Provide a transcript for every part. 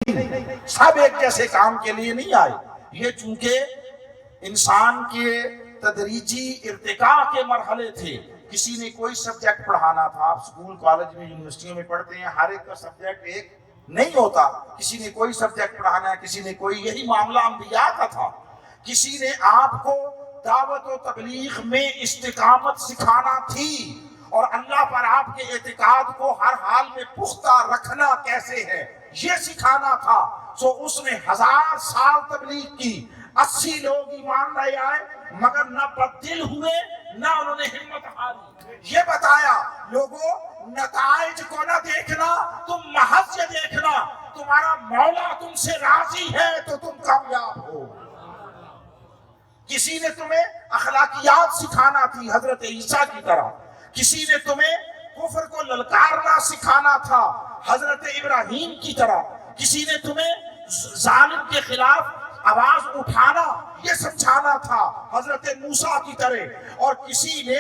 سب ایک جیسے کام کے لیے نہیں آئے. یہ چونکہ انسان کے تدریجی ارتقاء کے مرحلے تھے. کسی نے کوئی سبجیکٹ پڑھانا تھا. آپ اسکول کالج میں یونیورسٹیوں میں پڑھتے ہیں, ہر ایک کا سبجیکٹ ایک نہیں ہوتا. کسی نے کوئی سبجیکٹ پڑھانا ہے, کسی نے کوئی. یہی معاملہ انبیاء کا تھا. کسی نے آپ کو دعوت و تبلیغ میں استقامت سکھانا تھی اور اللہ پر آپ کے اعتقاد کو ہر حال میں پختہ رکھنا کیسے ہے یہ سکھانا تھا. سو اس نے 1000 سال تبلیغ کی. 80 لوگ ایمان لے آئے مگر نہ بدل ہوئے نہ انہوں نے ہمت ہاری. یہ بتایا لوگوں نتائج کو نہ دیکھنا, تم محض یہ دیکھنا تمہارا مولا تم سے راضی ہے تو تم کامیاب ہو. کسی نے تمہیں اخلاقیات سکھانا تھی حضرت عیسیٰ کی طرح. کسی نے تمہیں کفر کو للکارنا سکھانا تھا حضرت ابراہیم کی طرح. کسی نے تمہیں ظالم کے خلاف آواز اٹھانا یہ سمجھانا تھا حضرت موسیٰ کی طرح. اور کسی نے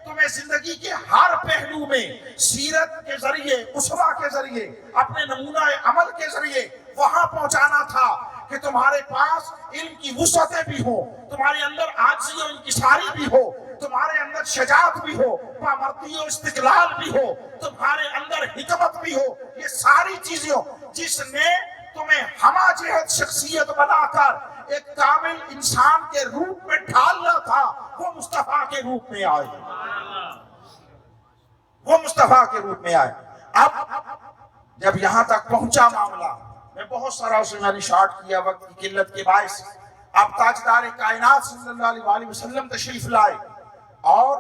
تمہیں زندگی کے ہر پہلو میں سیرت کے ذریعے, اسوہ کے ذریعے, اپنے نمونہ عمل کے ذریعے وہاں پہنچانا تھا کہ تمہارے پاس علم کی وسعتیں بھی ہوں, تمہارے اندر عاجزی و انکساری بھی ہو, تمہارے اندر شجاعت بھی ہو, پامردی و استقلال بھی ہو, تمہارے اندر حکمت بھی ہو. یہ ساری چیزیں جس نے تمہیں ہمہ جہت شخصیت بنا کر ایک کامل انسان کے روپ میں ڈھالنا تھا, وہ مصطفیٰ کے روپ میں آئے. وہ مصطفیٰ کے روپ میں آئے. اب جب یہاں تک پہنچا معاملہ, میں بہت سارا اسے میں نے شارٹ کیا وقت کی قلت کے باعث. اب تاجدار کائنات صلی اللہ علیہ وسلم تشریف لائے اور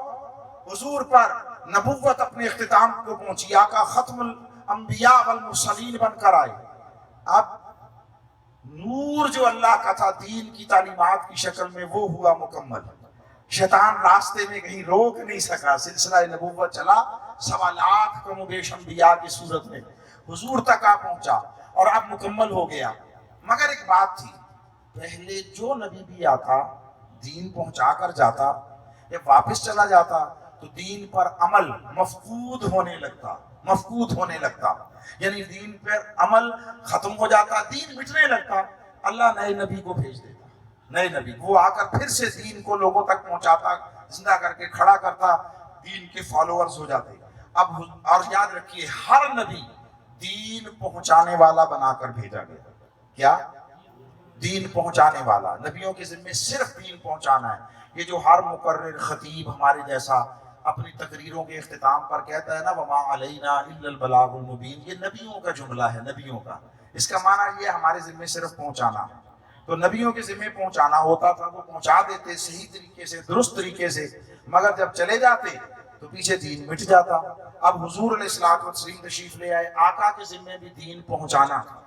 حضور پر نبوت اپنے اختتام کو پہنچی. آقا ختم الانبیاء والمرسلین بن کر آئے. اب نور جو اللہ کا تھا دین کی تعلیمات کی شکل میں وہ ہوا مکمل. شیطان راستے میں کہیں روک نہیں سکا. سلسلہ نبوت چلا 1.25 لاکھ کم و بیش انبیاء کی صورت میں حضور تک آ پہنچا اور اب مکمل ہو گیا. مگر ایک بات تھی, پہلے جو نبی بھی آتا دین پہنچا کر جاتا یا واپس چلا جاتا تو دین پر عمل مفقود ہونے لگتا. یعنی دین پر عمل ختم ہو جاتا, دین مٹنے لگتا. اللہ نئے نبی کو بھیج دیتا, نئے نبی وہ آ کر پھر سے دین کو لوگوں تک پہنچاتا, زندہ کر کے کھڑا کرتا, دین کے فالوورز ہو جاتے. اب اور یاد رکھیے ہر نبی دین پہنچانے والا بنا کر بھیجا گیا. کیا دین پہنچانے والا. نبیوں کے ذمہ صرف دین پہنچانا ہے. یہ جو ہر مقرر خطیب ہمارے جیسا اپنی تقریروں کے اختتام پر کہتا ہے نا وما علینا الا البلاغ المبین, یہ نبیوں کا جملہ ہے, نبیوں کا. اس کا معنی یہ ہمارے ذمہ صرف پہنچانا ہے. تو نبیوں کے ذمہ پہنچانا ہوتا تھا, وہ پہنچا دیتے صحیح طریقے سے, درست طریقے سے. مگر جب چلے جاتے تو پیچھے دین مٹ جاتا. اب حضور علیہ الصلوۃ والتسلیم تشریف لے آئے. آقا کے ذمہ بھی دین پہنچانا تھا,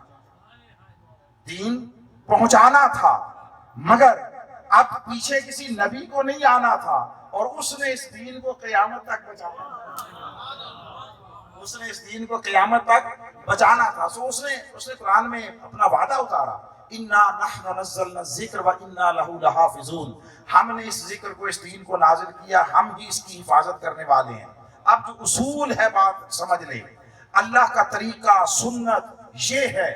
دین پہنچانا تھا. مگر اب پیچھے کسی نبی کو نہیں آنا تھا اور اس نے اس دین کو قیامت تک بچانا تھا. سو اس نے قرآن میں اپنا وعدہ اتارا, انا نحن نزلنا الذکر وانا لہ لحافظون. ہم نے اس ذکر کو, اس دین کو نازل کیا, ہم ہی اس کی حفاظت کرنے والے ہیں. اب جو اصول ہے بات سمجھ لیں. اللہ کا طریقہ سنت یہ ہے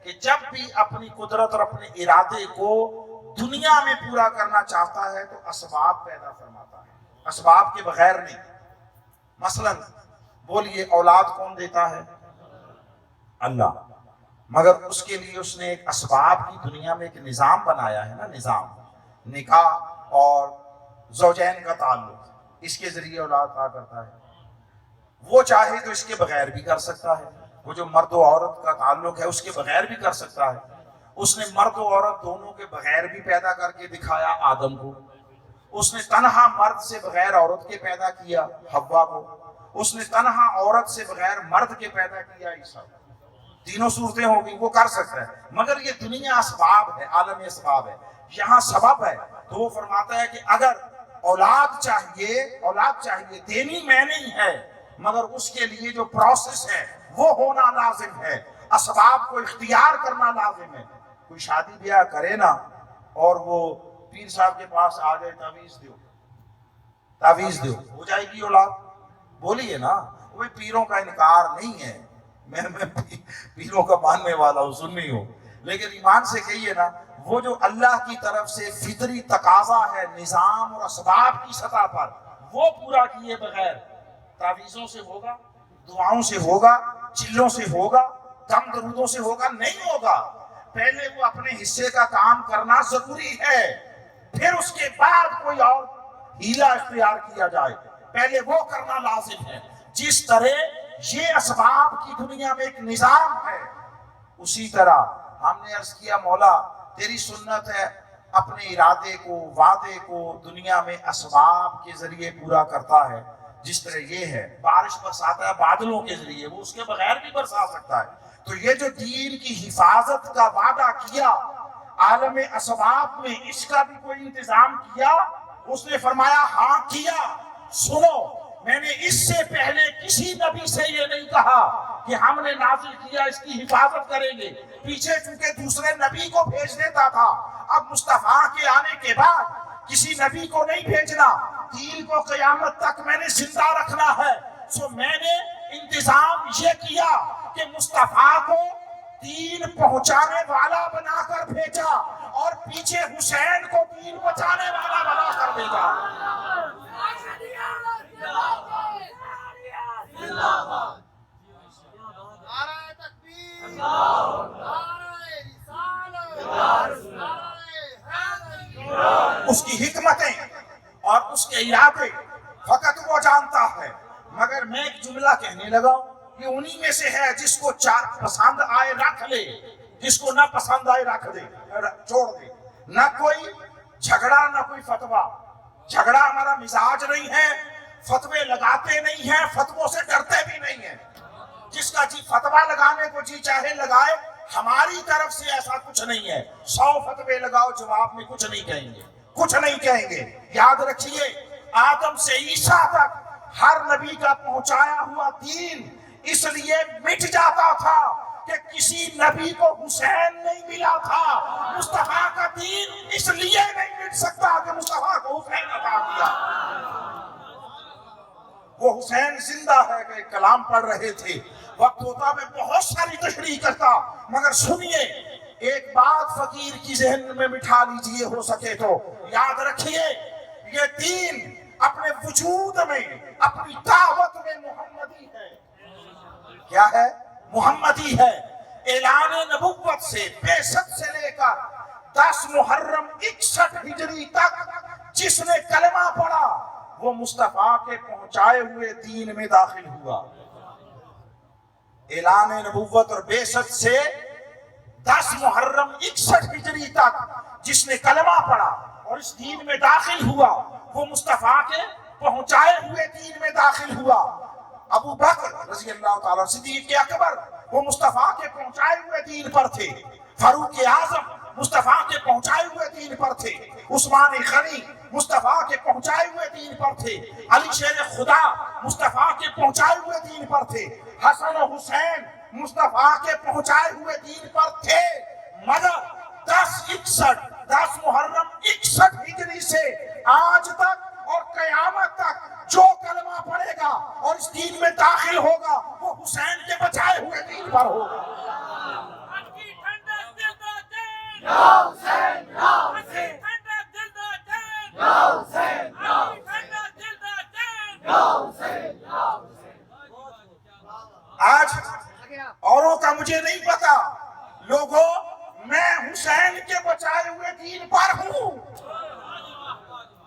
کہ جب بھی اپنی قدرت اور اپنے ارادے کو دنیا میں پورا کرنا چاہتا ہے تو اسباب پیدا فرماتا ہے, اسباب کے بغیر نہیں. مثلا بولیے اولاد کون دیتا ہے؟ اللہ. مگر اس کے لیے اس نے ایک اسباب کی دنیا میں ایک نظام بنایا ہے نا, نظام نکاح اور زوجین کا تعلق, اس کے ذریعے اولاد عطا کرتا ہے. وہ چاہے تو اس کے بغیر بھی کر سکتا ہے. وہ جو مرد و عورت کا تعلق ہے اس کے بغیر بھی کر سکتا ہے. اس نے مرد و عورت دونوں کے بغیر بھی پیدا کر کے دکھایا آدم کو. اس نے تنہا مرد سے بغیر عورت کے پیدا کیا حوا کو. اس نے تنہا عورت سے بغیر مرد کے پیدا کیا عیسیٰ. تینوں صورتیں ہوگی, وہ کر سکتا ہے. مگر یہ دنیا اسباب ہے, عالم اسباب ہے, یہاں سبب ہے. تو وہ فرماتا ہے کہ اگر اولاد چاہیے دینی میں نہیں ہے, مگر اس کے لیے جو پروسیس ہے وہ ہونا لازم ہے, اسباب کو اختیار کرنا لازم ہے. کوئی شادی بیاہ کرے نا اور وہ پیر صاحب کے پاس آ گئے, تعویذ دو ہو جائے گی اولاد. بولیے نا, وہ پیروں کا انکار نہیں ہے, میں پیروں کا ماننے والا ہوں، سنی ہوں، لیکن ایمان سے کہیے نا، وہ جو اللہ کی طرف سے فطری تقاضا ہے نظام اور اسباب کی سطح پر، وہ پورا کیے بغیر تعویذوں سے ہوگا، دعاؤں سے ہوگا، چلوں سے ہوگا، کم درودوں سے ہوگا؟ نہیں ہوگا۔ پہلے وہ اپنے حصے کا کام کرنا ضروری ہے، پھر اس کے بعد کوئی اور ہیلا اختیار کیا جائے، پہلے وہ کرنا لازم ہے۔ جس طرح یہ اسباب کی دنیا میں ایک نظام ہے، اسی طرح ہم نے عرض کیا مولا تیری سنت ہے اپنے ارادے کو، وعدے کو دنیا میں اسباب کے ذریعے پورا کرتا ہے۔ جس طرح یہ ہے بارش برساتا ہے بادلوں کے ذریعے، وہ اس کے بغیر بھی برسا سکتا ہے۔ تو یہ جو دین کی حفاظت کا وعدہ کیا عالم اسباب میں، اس کا بھی کوئی انتظام کیا؟ اس نے فرمایا ہاں کیا۔ سنو، میں نے اس سے پہلے کسی نبی سے یہ نہیں کہا کہ ہم نے نازل کیا اس کی حفاظت کریں گے، پیچھے چونکہ دوسرے نبی کو بھیج دیتا تھا، اب مصطفیٰ کے آنے کے بعد کسی نبی کو نہیں بھیجنا، دین کو قیامت تک میں نے زندہ رکھنا ہے۔ سو میں نے انتظام یہ کیا کہ مصطفیٰ کو دین پہنچانے والا بنا کر بھیجا اور پیچھے حسین کو دین پہنچانے والا بنا کر بھیجا۔ اس کی حکمتیں اور اس کے ارادے فقط وہ جانتا ہے، مگر میں ایک جملہ کہنے لگا کہ انہی میں سے ہے جس کو پسند آئے رکھ لے، جس کو نہ پسند آئے رکھ دے، چھوڑ دے۔ نہ کوئی جھگڑا نہ کوئی فتویٰ، جھگڑا ہمارا مزاج نہیں ہے، فتوے لگاتے نہیں ہیں، فتووں سے ڈرتے بھی نہیں ہیں۔ جس کا جی فتویٰ لگانے کو جی چاہے لگائے، ہماری طرف سے ایسا کچھ نہیں ہے۔ 100 فتوے لگاؤ، جواب میں کچھ نہیں کہیں گے، کچھ نہیں کہیں گے۔ یاد رکھیے آدم سے عیسیٰ تک ہر نبی کا پہنچایا ہوا دین اس لیے مٹ جاتا تھا کہ کسی نبی کو حسین نہیں ملا تھا۔ مصطفیٰ کا دین اس لیے نہیں مٹ سکتا کہ مصطفیٰ کو حسین عطا کیا۔ وہ حسین زندہ ہے کہ کلام پڑھ رہے تھے، وقت ہوتا میں بہت ساری تشریح کرتا، مگر سنیے ایک بات فقیر کی ذہن میں بٹھا لیجئے ہو سکے تو، یاد رکھیے یہ دین اپنے وجود میں، اپنی دعوت میں محمدی ہے۔ کیا ہے؟ محمدی ہے۔ اعلان نبوت سے بعثت سے لے کر 10 محرم 61 ہجری تک جس نے کلمہ پڑھا وہ مصطفیٰ کے پہنچائے ہوئے دین میں داخل ہوا۔ اعلان نبوت اور بعثت سے 10 محرم 61 ہجری تک جس نے کلمہ پڑھا اور اس دین میں داخل ہوا وہ مصطفیٰ کے پہنچائے ہوئے دین میں داخل ہوا۔ ابو بکر رضی اللہ تعالیٰ صدیق اکبر وہ مصطفیٰ کے پہنچائے ہوئے دین پر تھے، فاروق اعظم مصطفیٰ کے پہنچائے ہوئے دین پر تھے، عثمان غنی مصطفیٰ کے پہنچائے ہوئے دین پر تھے، علی شیر خدا مصطفیٰ کے پہنچائے ہوئے دین پر تھے، حسن و حسین مصطفیٰ کے پہنچائے ہوئے دین پر تھے، مگر 10 محرم 61 ہجری سے آج تک اور قیامت تک جو کلمہ پڑھے گا اور اس دین میں داخل ہوگا وہ حسین کے بچائے ہوئے دین پر ہوگا۔ آج اوروں کا مجھے نہیں پتا، لوگوں میں حسین کے بچائے ہوئے دین پر ہوں،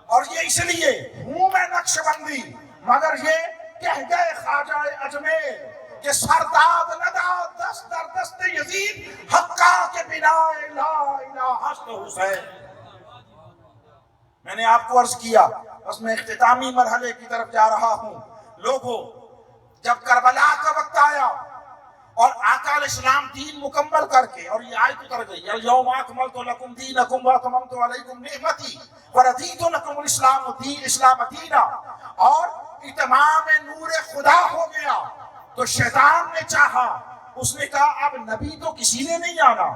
اور یہ اس لیے ہوں میں نقش بندی، مگر یہ کہہ گئے خواجہ اجمیر کہ سرداد نداد دست در دست یزید حقا کے بنا لا الہ حسن حسین۔ میں نے آپ کو عرض کیا، بس میں اختتامی مرحلے کی طرف جا رہا ہوں۔ لوگوں جب کربلا کا وقت آیا اور آقا علیہ السلام دین مکمل کر کے، اور یہ آیت اتر گئی الیوم اکملت لکم دینکم واتممت علیکم نعمتی وردیت لکم الاسلام دینا، اور اتمام نور خدا ہو گیا، تو شیطان نے چاہا، اس نے کہا اب نبی تو کسی نے نہیں آنا،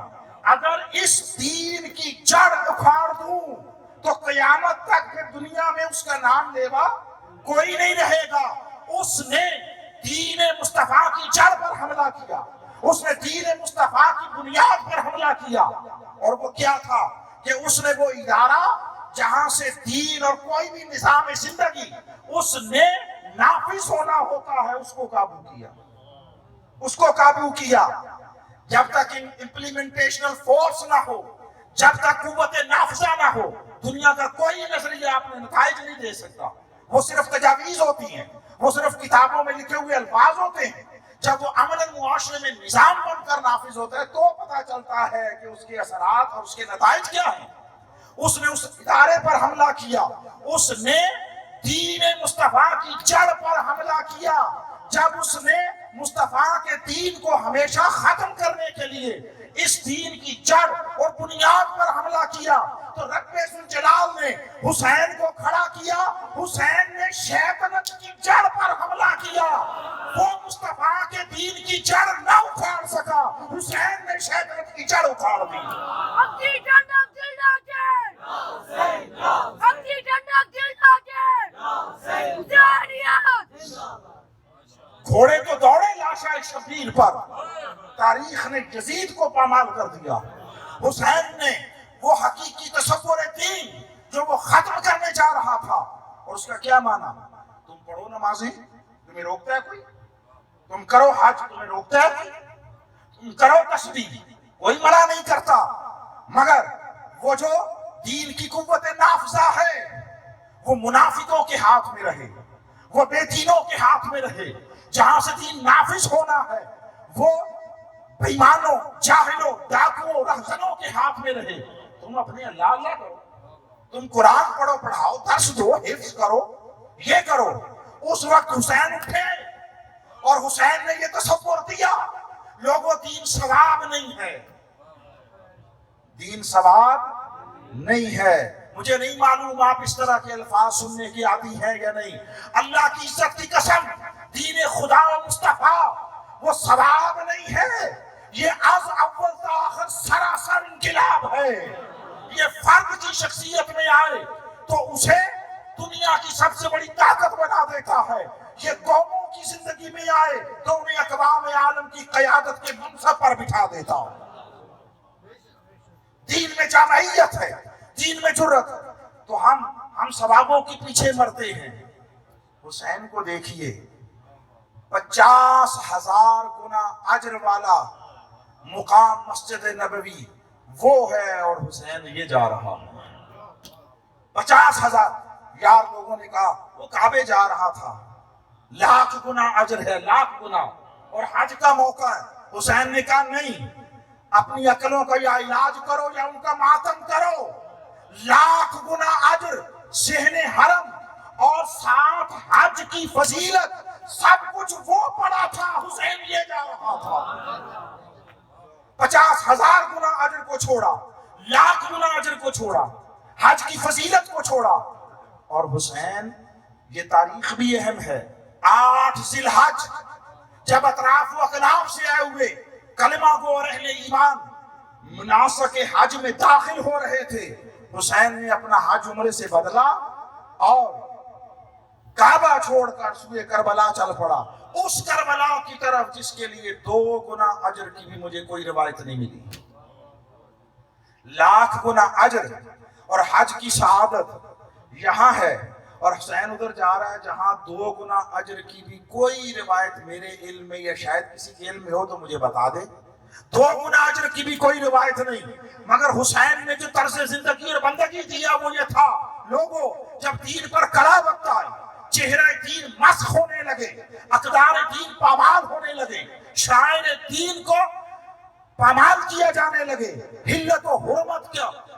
اگر اس دین کی جڑ اکھاڑ دوں تو قیامت تک پھر دنیا میں اس کا نام لیوا کوئی نہیں رہے گا۔ اس نے دین مصطفیٰ کی جڑ پر حملہ کیا، اس نے دین مصطفیٰ کی بنیاد پر حملہ کیا۔ اور وہ کیا تھا کہ اس نے وہ ادارہ جہاں سے دین اور کوئی بھی نظام زندگی اس نے نافذ ہونا ہوتا ہے اس کو قابو کیا، اس کو قابو کیا۔ جب تک امپلیمنٹیشنل فورس نہ ہو، جب تک قوت نافذہ نہ ہو، دنیا کا کوئی نظریہ اپنے نتائج نہیں دے سکتا۔ وہ صرف تجاویز ہوتی ہیں، وہ صرف کتابوں میں لکھے ہوئے الفاظ ہوتے ہیں۔ جب وہ عملاً معاشرے میں نظام بن کر نافذ ہوتا ہے تو پتہ چلتا ہے کہ اس کے اثرات اور اس کے نتائج کیا ہیں۔ اس نے اس ادارے پر حملہ کیا، اس نے دین مصطفیٰ کی جڑ پر حملہ کیا۔ جب اس نے مصطفیٰ کے دین کو ہمیشہ ختم کرنے کے لیے اس دین کی جڑ اور بنیاد پر حملہ کیا تو رب ذوالجلال نے حسین کو کھڑا کیا۔ حسین نے شیطنت کی جڑ پر حملہ کیا، وہ مصطفیٰ کے دین کی جڑ نہ اکھاڑ سکا، حسین نے شیطنت کی جڑ اکھاڑ دی۔ گھوڑے تو دوڑے لاشا شبیر پر، تاریخ نے یزید کو پامال کر دیا۔ حسین نے وہ حقیقی تصور دین جو وہ ختم کرنے جا رہا تھا، اور اس کا کیا معنی؟ تم پڑھو نمازیں، تمہیں روکتا ہے کوئی؟ تم کرو حج، تمہیں روکتا ہے کوئی؟ تم کرو تسبیح، کوئی منع نہیں کرتا، مگر وہ جو دین کی قوت نافذہ ہے وہ منافقوں کے ہاتھ میں رہے، وہ بے دینوں کے ہاتھ میں رہے۔ جہاں سے دین نافذ ہونا ہے وہ بےایمانوں، جاہلوں، ڈاکوؤں، رہزنوں کے ہاتھ میں رہے۔ تم اپنے اللہ اللہ کرو، تم قرآن پڑھو، پڑھاؤ، درس دو، حفظ کرو، یہ کرو۔ اس وقت حسین اٹھے اور حسین نے یہ تصور دیا، لوگوں دین ثواب نہیں ہے، دین ثواب نہیں ہے۔ مجھے نہیں معلوم آپ اس طرح کے الفاظ سننے کی عادی ہیں یا نہیں۔ اللہ کی عزت کی قسم، دین خدا و مصطفیٰ وہ ثواب نہیں ہے، یہ از اول تا آخر سراسر انقلاب ہے۔ یہ فرد کی شخصیت میں آئے تو اسے دنیا کی سب سے بڑی طاقت بنا دیتا ہے، یہ قوموں کی زندگی میں آئے تو انہیں اقوام عالم کی قیادت کے منصب پر بٹھا دیتا ہے۔ دین میں جامعیت ہے، دین میں جرت ہے، تو ہم ثوابوں کے پیچھے مرتے ہیں۔ حسین کو دیکھیے، 50,000 گنا اجر والا مقام مسجد نبوی وہ ہے، اور حسین یہ جا رہا ہے 50,000۔ یار لوگوں نے کہا وہ کعبے جا رہا تھا، 1,00,000 گنا اجر ہے، 1,00,000 گنا، اور حج کا موقع ہے۔ حسین نے کہا نہیں، اپنی عقلوں کا یا علاج کرو یا ان کا ماتم کرو۔ 1,00,000 گنا اجر، صحن حرم اور ساتھ حج کی فضیلت، سب کچھ وہ پڑا تھا، حسین یہ جا رہا تھا۔ 50,000 گنا اجر کو چھوڑا، 1,00,000 گنا اجر کو چھوڑا، حج کی فضیلت کو چھوڑا۔ اور حسین، یہ تاریخ بھی اہم ہے، 8 ذی الحج جب اطراف و اکناف سے آئے ہوئے کلمہ گو اور اہل ایمان مناسک حج میں داخل ہو رہے تھے، حسین نے اپنا حج عمرے سے بدلا اور کعبہ چھوڑ کر سوئے کربلا چل پڑا، اس کربلا کی طرف جس کے لیے 2 گنا اجر کی بھی مجھے کوئی روایت نہیں ملی۔ 1,00,000 گنا اجر اور حج کی سعادت یہاں ہے، اور حسین ادھر جا رہا ہے جہاں 2 گنا اجر کی بھی کوئی روایت میرے علم میں یا شاید کسی کے علم میں ہو تو مجھے بتا دے۔ 2 گنا اجر کی بھی کوئی روایت نہیں، مگر حسین نے جو طرز زندگی اور بندگی دیا وہ یہ تھا، لوگوں جب دین پر کڑا وقت آئے، چہرہ دین مسخ ہونے لگے، اقدار دین پامال ہونے لگے، شاعر دین کو پامال کیا جانے لگے، حلت و حرمت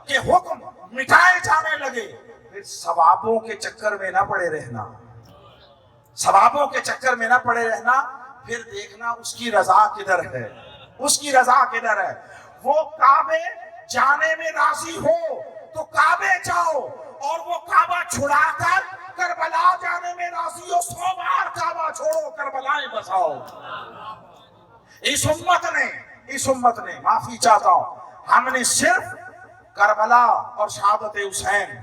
کے حکم مٹائے جانے لگے، پھر ثوابوں کے چکر میں نہ پڑے رہنا، ثوابوں کے چکر میں نہ پڑے رہنا، پھر دیکھنا اس کی رضا کدھر ہے، اس کی رضا کدھر ہے۔ وہ کعبے جانے میں راضی ہو تو کعبے جاؤ، اور وہ کعبہ چھڑا کر کربلا جانے میں راضی ہو، 100 بار کعبہ چھوڑو، کربلائیں بساؤ۔ اس امت نے معافی چاہتا ہوں، ہم نے صرف کربلا اور شہادت حسین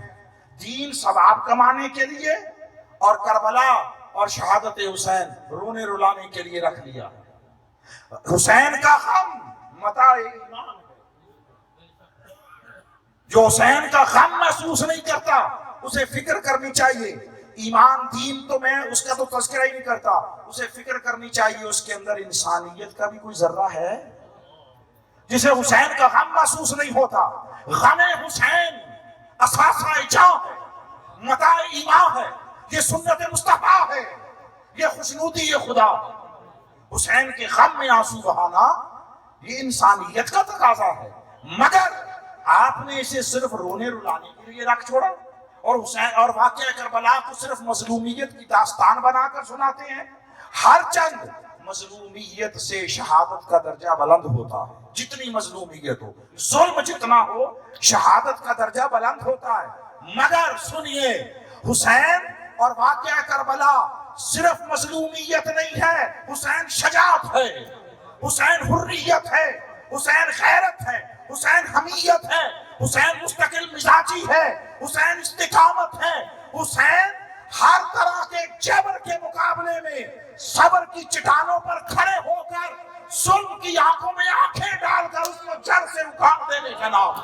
دین ثواب کمانے کے لیے اور کربلا اور شہادت حسین رونے رلانے کے لیے رکھ لیا. حسین کا غم متاع ایمان ہے. جو حسین کا غم محسوس نہیں کرتا اسے فکر کرنی چاہیے. ایمان دین تو میں اس کا تو تذکرہ ہی نہیں کرتا, اسے فکر کرنی چاہیے اس کے اندر انسانیت کا بھی کوئی ذرہ ہے. جسے حسین کا غم محسوس نہیں ہوتا. غم حسین اساسہ جاں ہے, متاع ایمان ہے, یہ سنت مصطفیٰ ہے, یہ خوشنودی خدا. حسین کے غم میں آنسو بہانا یہ انسانیت کا تقاضا ہے, مگر آپ نے اسے صرف رونے رلانے کے لیے رکھ چھوڑا اور حسین اور واقعہ کربلا کو صرف مظلومیت کی داستان بنا کر سناتے ہیں. ہر چند مظلومیت سے شہادت کا درجہ بلند ہوتا ہے. جتنی مظلومیت ہو, ظلم جتنا ہو, شہادت کا درجہ بلند ہوتا ہے. مگر سنیے, حسین اور واقعہ کربلا صرف مظلومیت نہیں ہے, حسین شجاعت ہے, حسین حریت ہے, حسین غیرت ہے, حسین حمیت ہے, حسین مستقل مزاجی ہے, حسین استقامت ہے. حسین ہر طرح کے جبر کے مقابلے میں صبر کی چٹانوں پر کھڑے ہو کر ظلم کی آنکھوں میں آنکھیں ڈال کر اس کو جڑ سے اکھاڑ دینے کا نام.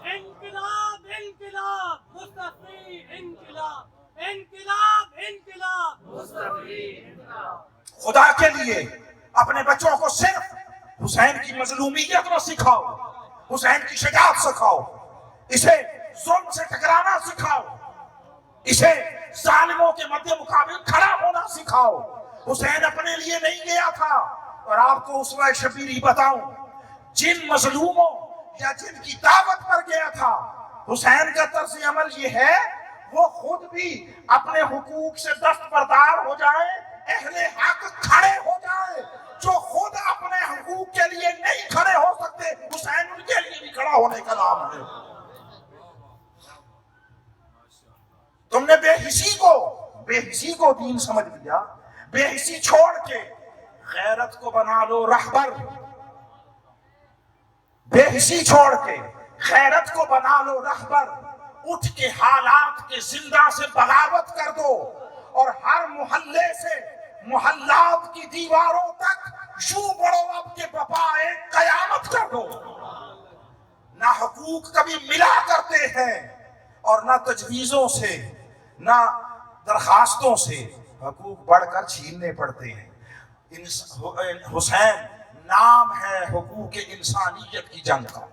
انقلاب انقلاب مصطفی انقلاب انقلاب انقلاب مصطفی انقلاب. خدا کے لیے اپنے بچوں کو صرف حسین کی مظلومیت نہ سکھاؤ, حسین کی شجاعت سکھاؤ, اسے ظلم سے ٹکرانا سکھاؤ, اسے ظالموں کے مد مقابل کھڑا ہونا سکھاؤ. حسین اپنے لیے نہیں گیا تھا. اور آپ کو اسوہ شبیری بتاؤں, جن مظلوموں یا جن کی دعوت پر گیا تھا, حسین کا طرز عمل یہ ہے وہ خود بھی اپنے حقوق سے دستبردار ہو جائے, اہل حق کھڑے ہو جائے. جو خود اپنے حقوق کے لیے نہیں کھڑے ہو سکتے, حسین ان کے لیے بھی کھڑا ہونے کا نام ہے. تم نے بے حسی کو دین سمجھ لیا. بے حسی چھوڑ کے غیرت کو بنا لو رہبر. بے حسی چھوڑ کے غیرت کو بنا لو رہبر. اٹھ کے حالات کے زندہ سے بغاوت کر دو اور ہر محلے سے محلات کی دیواروں تک یوں بڑھو اب کے بپائے قیامت کر دو. نہ حقوق کبھی ملا کرتے ہیں اور نہ تجویزوں سے نہ درخواستوں سے, حقوق بڑھ کر چھیننے پڑتے ہیں. حسین نام ہے حقوق انسانیت کی جنگ کا.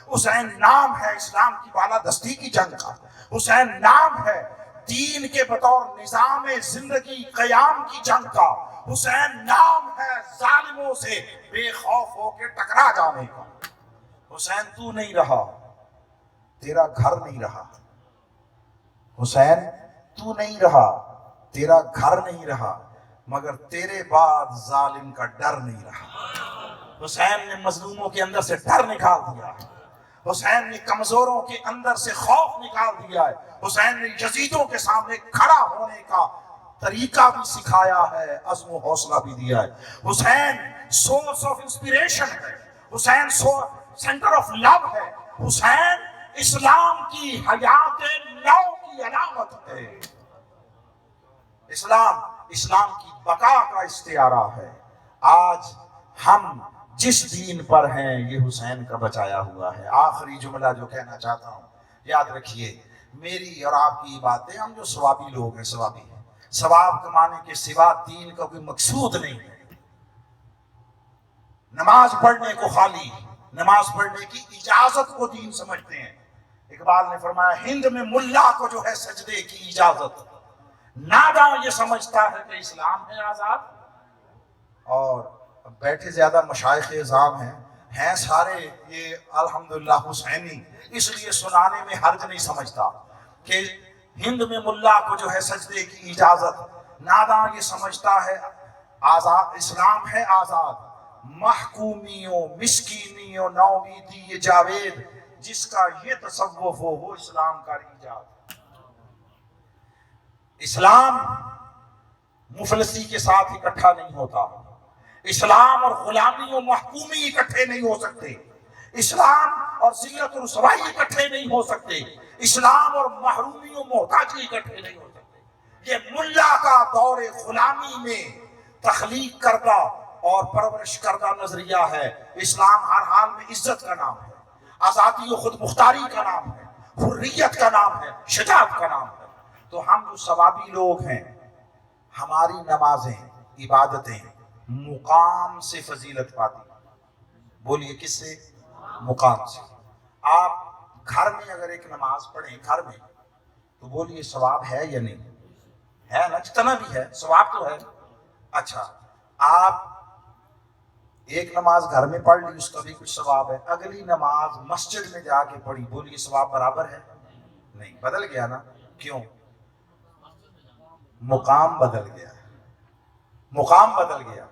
حسین نام ہے اسلام کی بالادستی کی جنگ کا. حسین نام ہے دین کے بطور نظام زندگی قیام کی جنگ کا. حسین نام ہے ظالموں سے بے خوف ہو کے ٹکرا جانے کا. حسین تو نہیں رہا, تیرا گھر نہیں رہا. حسین تو نہیں رہا, تیرا گھر نہیں رہا, مگر تیرے بعد ظالم کا ڈر نہیں رہا. حسین نے مظلوموں کے اندر سے ڈر نکال دیا. حسین نے کمزوروں کے اندر سے خوف نکال دیا ہے. حسین نے یزیدوں کے سامنے کھڑا ہونے کا طریقہ بھی سکھایا ہے, عزم و حوصلہ بھی دیا ہے. حسین سورس آف انسپیریشن ہے. حسین سینٹر آف لو ہے. حسین اسلام کی حیات نو کی علامت ہے. اسلام کی بقا کا استعارہ ہے. آج ہم جس دین پر ہیں یہ حسین کا بچایا ہوا ہے. آخری جملہ جو کہنا چاہتا ہوں, یاد رکھیے میری اور آپ کی باتیں, ہم جو ثوابی لوگ ہیں, ثوابی ہیں, ثواب کمانے کے سوا دین کا کوئی مقصود نہیں ہے. نماز پڑھنے کو خالی نماز پڑھنے کی اجازت کو دین سمجھتے ہیں. اقبال نے فرمایا ہند میں ملا کو جو ہے سجدے کی اجازت, ناداں یہ سمجھتا ہے کہ اسلام ہے آزاد. اور بیٹھے زیادہ مشائخ اعظام ہیں سارے یہ الحمدللہ حسینی, اس لیے سنانے میں حرج نہیں سمجھتا کہ ہند میں ملا کو جو ہے سجدے کی اجازت, ناداں یہ سمجھتا ہے آزاد اسلام ہے آزاد. محکومیوں مسکینیوں نومیدی یہ جاوید, جس کا یہ تصوف ہو وہ اسلام کا ایجاد. اسلام مفلسی کے ساتھ اکٹھا نہیں ہوتا. اسلام اور غلامی و محکومی اکٹھے نہیں ہو سکتے. اسلام اور ذلت و رسوائی اکٹھے نہیں ہو سکتے. اسلام اور محرومی و محتاجی اکٹھے نہیں ہو سکتے. یہ ملا کا دور غلامی میں تخلیق کردہ اور پرورش کردہ نظریہ ہے۔ اسلام ہر حال میں عزت کا نام ہے، آزادی و خود مختاری کا نام ہے، حریت کا نام ہے، شجاعت کا نام ہے۔ تو ہم جو ثوابی لوگ ہیں، ہماری نمازیں، عبادتیں مقام سے فضیلت پاتی۔ بولیے کس سے؟ مقام سے۔ آپ گھر میں اگر ایک نماز پڑھیں گھر میں تو بولیے ثواب ہے یا نہیں؟ ہے نا، جتنا بھی ہے ثواب تو ہے۔ اچھا، آپ ایک نماز گھر میں پڑھ لی، اس کا بھی کچھ ثواب ہے، اگلی نماز مسجد میں جا کے پڑھی، بولیے ثواب برابر ہے؟ نہیں، بدل گیا نا۔ کیوں؟ مقام بدل گیا، مقام بدل گیا۔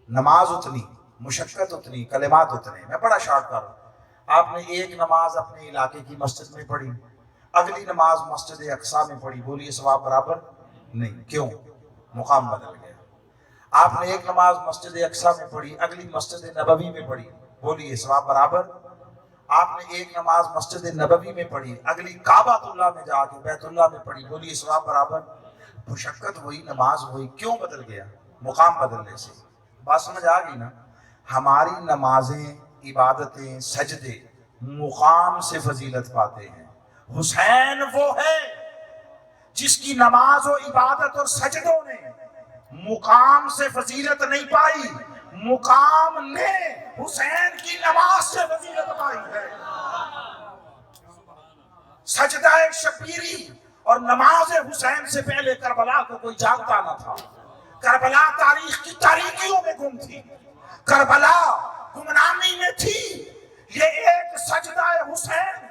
نماز اتنی، مشقت اتنی، کلمات اتنے۔ میں بڑا شارٹ کر رہا ہوں۔ آپ نے ایک نماز اپنے علاقے کی مسجد میں پڑھی، اگلی نماز مسجد اقصیٰ میں پڑھی، بولیے ثواب برابر نہیں۔ کیوں؟ مقام بدل گیا۔ آپ نے ایک نماز مسجد اقصیٰ میں پڑھی، اگلی مسجد نبوی میں پڑھی، بولیے ثواب برابر۔ آپ نے ایک نماز مسجد نبوی میں پڑھی، اگلی کعبۃ اللہ میں جا کے بیت اللہ میں پڑھی، بولیے ثواب برابر۔ مشقت وہی، نماز وہی، کیوں بدل گیا؟ مقام بدلنے سے۔ بات سمجھ آ گئی نا؟ ہماری نمازیں، عبادتیں، سجدے مقام سے فضیلت پاتے ہیں۔ حسین وہ ہے جس کی نماز و عبادت اور سجدوں نے مقام سے فضیلت نہیں پائی، مقام نے حسین کی نماز سے فضیلت پائی ہے۔ سجدہ شبیری اور نماز حسین سے پہلے کربلا کو کوئی جانتا نہ تھا۔ کربلا تاریخ کی تاریکیوں میں گم تھی، کربلا گمنامی میں تھی۔ یہ ایک سجدہ حسین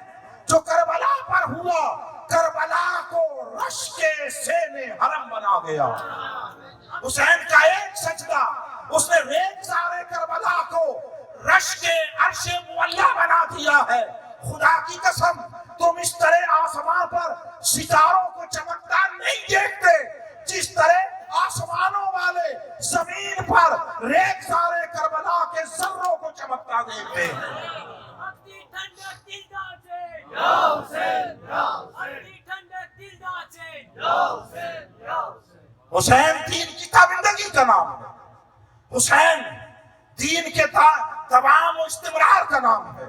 جو کربلا پر ہوا، کربلا کو رشک سین حرم بنا گیا۔ حسین کا ایک سجدہ، اس نے ریگزار کربلا کو رشک عرش معلیٰ بنا دیا ہے۔ خدا کی قسم، تم اس طرح آسمان پر ستاروں کو چمکتا نہیں دیکھتے جس طرح آسمانوں والے زمین پر ریگزار کربلا کے ذروں کو چمکتا دیکھتے ہیں۔ حسین دین کی تابندگی کا نام ہے، حسین دین کے تمام و استمرار کا نام ہے۔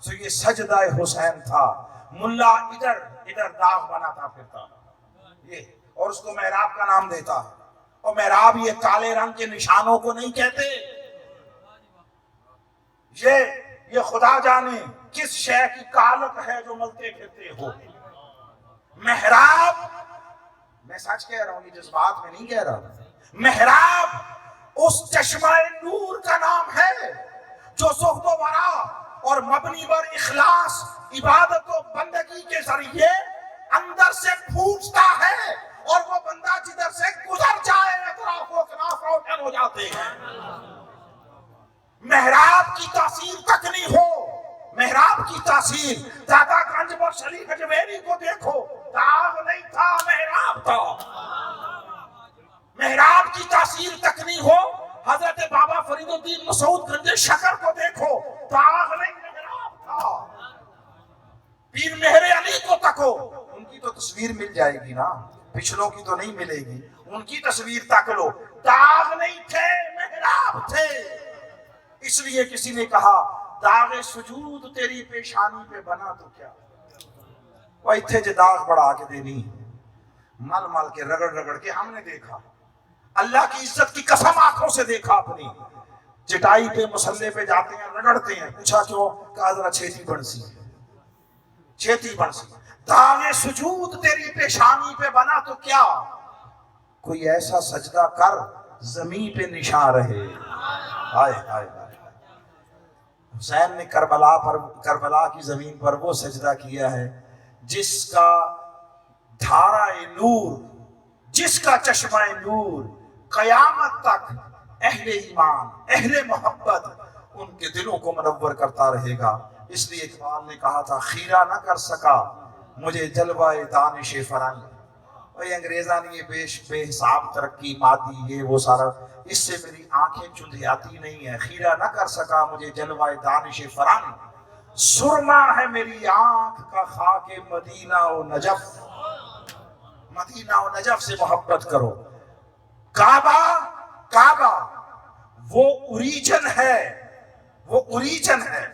تو یہ سجدہ حسین تھا۔ ملا ادھر ادھر داغ بناتا پھرتا یہ، اور اس کو محراب کا نام دیتا ہے۔ اور محراب یہ کالے رنگ کے نشانوں کو نہیں کہتے، یہ خدا جانے کس شے کی کالک ہے جو ملتے پھرتے ہو۔ محراب، میں سچ کہہ رہا ہوں، یہ جذبات میں نہیں کہہ رہا، محراب اس چشمہ نور کا نام ہے جو زہد و ورع اور مبنی بر اخلاص، عبادت و بندگی کے ذریعے اندر سے پھوٹتا ہے، اور وہ بندہ جدھر سے گزر جائے اطراف و اکناف روشن ہو جاتے ہیں۔ محراب کی تاثیر تک نہیں ہو، محراب کی تاثیر دادا گنج بخش علی حجویری کو دیکھو، داغ نہیں تھا، محراب تھا۔ محراب کی تاثیر تک نہیں ہو، حضرت بابا فرید الدین مسعود گنج شکر کو دیکھو، داغ نہیں، محراب تھا۔ پیر مہر علی کو تکو، ان کی تو تصویر مل جائے گی نا، پچھلوں کی تو نہیں ملے گی، ان کی تصویر تک لو، داغ نہیں تھے، محراب تھے۔ اس لیے کسی نے کہا داغ سجود تیری پیشانی پہ بنا تو کیا، وہ اتھے جو داغ بڑھا کے دینی، مل مل کے رگڑ رگڑ کے ہم نے دیکھا، اللہ کی عزت کی قسم آنکھوں سے دیکھا اپنی۔ چٹائی پہ مسلح پہ جاتے ہیں، رگڑتے ہیں، پوچھا کیوں؟ کہا ذرا چھیتی بڑھسی، چھیتی بڑھسی۔ داغ سجود تیری پیشانی پہ بنا تو کیا، کوئی ایسا سجدہ کر زمین پہ نشان رہے۔ ہائے ہائے ہائے۔ حسین نے کربلا کی زمین پر وہ سجدہ کیا ہے جس کا دھارا نور، جس کا چشمہ نور قیامت تک اہل ایمان، اہل محبت ان کے دلوں کو منور کرتا رہے گا۔ اس لیے اقبال نے کہا تھا، خیرہ نہ کر سکا مجھے جلوہ دانش فرنگ۔ اور یہ انگریزاں نے یہ بے حساب ترقی، مادی، یہ وہ سارا، اس سے میری آنکھیں چندھیاتی نہیں ہیں۔ خیرہ نہ کر سکا مجھے جلوہ دانش فرنگ، سرما ہے میری آنکھ کا خاک مدینہ و نجف۔ مدینہ و نجف سے محبت کرو. کعبہ وہ اوریجن ہے، وہ اوریجن ہے،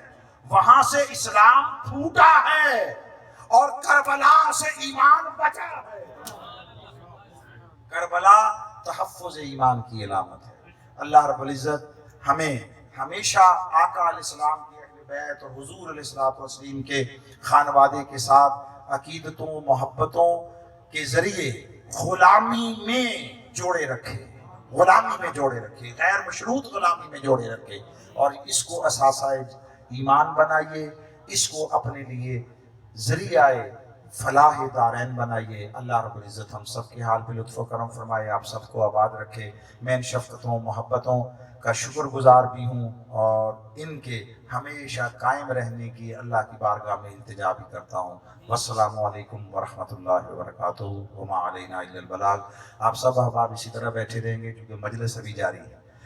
وہاں سے اسلام پھوٹا ہے اور کربلا سے ایمان بچا ہے. کربلا تحفظ ایمان کی علامت ہے. اللہ رب العزت ہمیں ہمیشہ آقا علیہ السلام کی اہل بیت اور حضور علیہ الصلوۃ والتسلیم کے خانوادے کے ساتھ عقیدتوں محبتوں کے ذریعے غلامی میں جوڑے رکھے، غلامی میں جوڑے رکھے، غیر مشروط غلامی میں جوڑے رکھے، اور اس کو اثاثہ ایمان بنائیے، اس کو اپنے لیے ذریعہ فلاح دارین بنائیے. اللہ رب العزت ہم سب کے حال پہ لطف و کرم فرمائے، آپ سب کو آباد رکھے. میں ان شفقتوں محبتوں کا شکر گزار بھی ہوں اور ان کے ہمیشہ قائم رہنے کی اللہ کی بارگاہ میں التجا بھی کرتا ہوں. والسلام علیکم ورحمۃ اللہ وبرکاتہ. وما علینا الا البلاغ. آپ سب احباب اسی طرح بیٹھے رہیں گے کیونکہ مجلس ابھی جاری ہے.